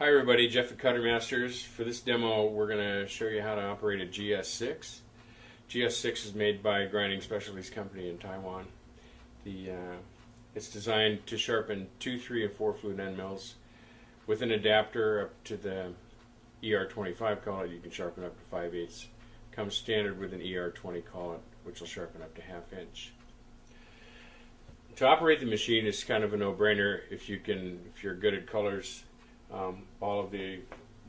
Hi everybody, Jeff at Cuttermasters. For this demo we're going to show you how to operate a GS6. GS6 is made by a grinding specialties company in Taiwan. It's designed to sharpen 2, 3, and 4 flute end mills. With an adapter up to the ER25 collet, you can sharpen up to 5/8. Comes standard with an ER20 collet, which will sharpen up to 1/2 inch. To operate the machine is kind of a no-brainer if you're good at colors. All of the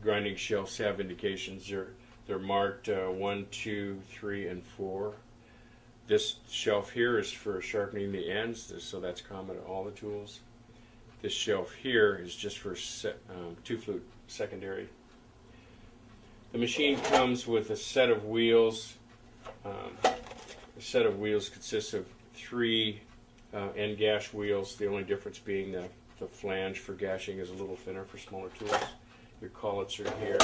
grinding shelves have indications. They're marked 1, 2, 3, and 4. This shelf here is for sharpening the ends, so that's common to all the tools. This shelf here is just for 2 flute secondary. The machine comes with a set of wheels. The set of wheels consists of 3 end gash wheels, the only difference being the flange for gashing is a little thinner for smaller tools. Your collets are here.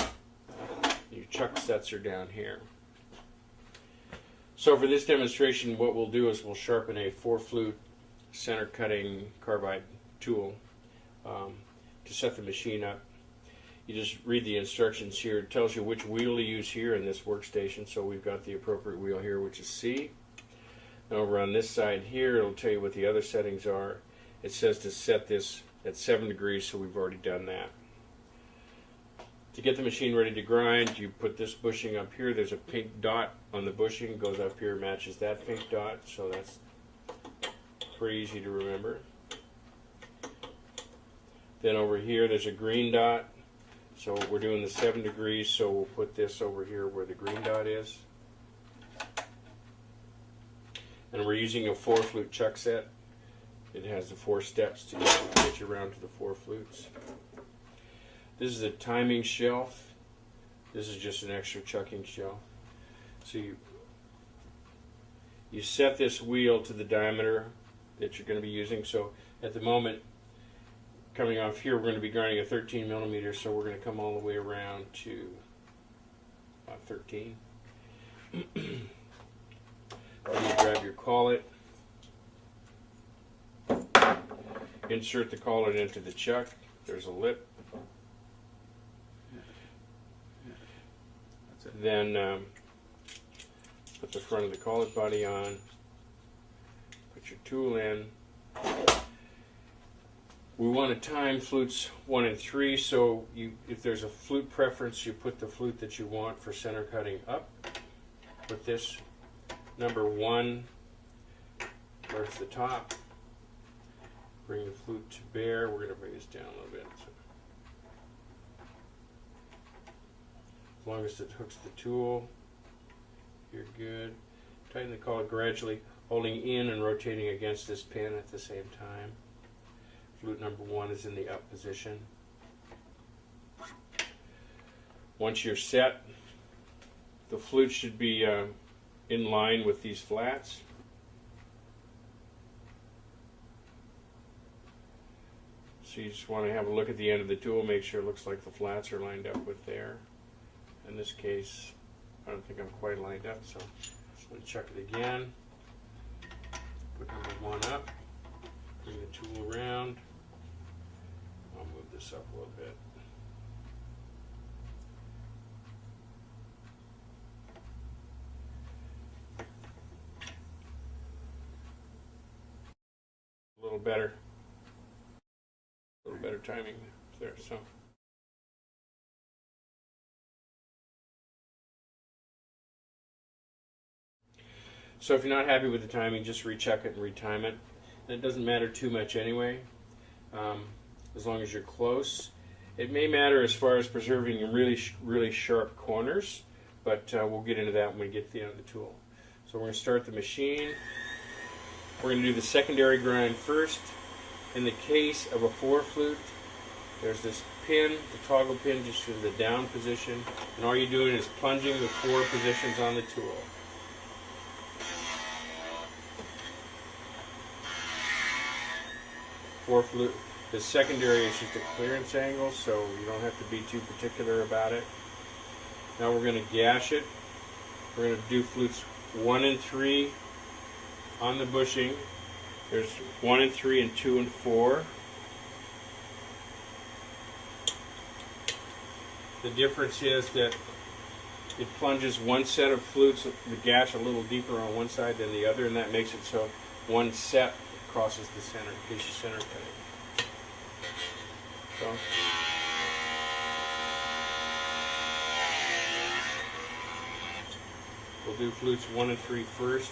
Your chuck sets are down here. So for this demonstration, what we'll do is we'll sharpen a 4 flute center cutting carbide tool to set the machine up. You just read the instructions here. It tells you which wheel to use here in this workstation. So we've got the appropriate wheel here, which is C. And over on this side here, it'll tell you what the other settings are. It says to set this at 7 degrees, so we've already done that. To get the machine ready to grind, you put this bushing up here. There's a pink dot on the bushing, goes up here, matches that pink dot, so that's pretty easy to remember. Then over here there's a green dot, so we're doing the 7 degrees, so we'll put this over here where the green dot is. And we're using a 4 flute chuck set. It has the 4 steps to get you around to the 4 flutes. This is a timing shelf. This is just an extra chucking shelf. So you set this wheel to the diameter that you're going to be using. So at the moment, coming off here, we're going to be grinding a 13 millimeter, so we're going to come all the way around to 13. Then you grab your collet. Insert the collet into the chuck. There's a lip. Then put the front of the collet body on. Put your tool in. We want to time flutes 1 and 3, so if there's a flute preference, you put the flute that you want for center cutting up. Put this number 1 towards the top. Bring the flute to bear. We're going to bring this down a little bit. So as long as it hooks the tool, you're good. Tighten the collet gradually, holding in and rotating against this pin at the same time. Flute number 1 is in the up position. Once you're set, the flute should be in line with these flats. So you just want to have a look at the end of the tool, make sure it looks like the flats are lined up with there. In this case, I don't think I'm quite lined up, so I'm going to chuck it again. Put number 1 up, bring the tool around. I'll move this up a little bit. A little better. A little better timing there. So if you're not happy with the timing, just recheck it and retime it. And it doesn't matter too much anyway, as long as you're close. It may matter as far as preserving really sharp corners, but we'll get into that when we get to the end of the tool. So we're going to start the machine. We're going to do the secondary grind first. In the case of a 4 flute, there's this pin, the toggle pin, just in the down position, and all you're doing is plunging the 4 positions on the tool. The secondary is just a clearance angle, so you don't have to be too particular about it. Now we're going to gash it. We're going to do flutes 1 and 3 on the bushing. There's 1 and 3 and 2 and 4. The difference is that it plunges one set of flutes, the gash a little deeper on one side than the other, and that makes it so one set crosses the center, in case you center cut it. So. We'll do flutes 1 and 3 first.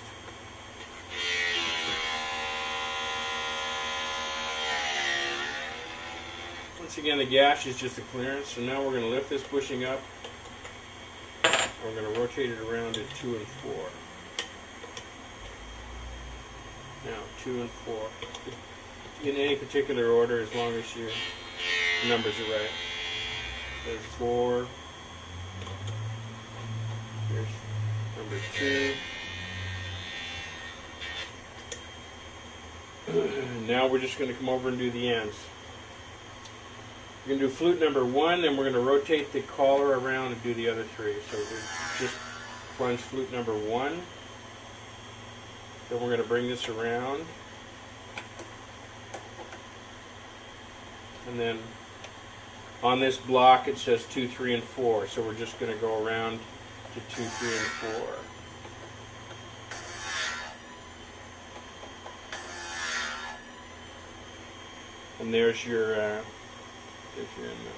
Once again, the gash is just a clearance, so now we're going to lift this bushing up. We're going to rotate it around at 2 and 4. Now, 2 and 4. In any particular order, as long as your numbers are right. There's 4. Here's number 2. Now we're just going to come over and do the ends. We're going to do flute number 1, and we're going to rotate the collar around and do the other 3. So just plunge flute number 1. Then we're going to bring this around. And then on this block it says 2, 3, and 4. So we're just going to go around to 2, 3, and 4. And there's your end mill.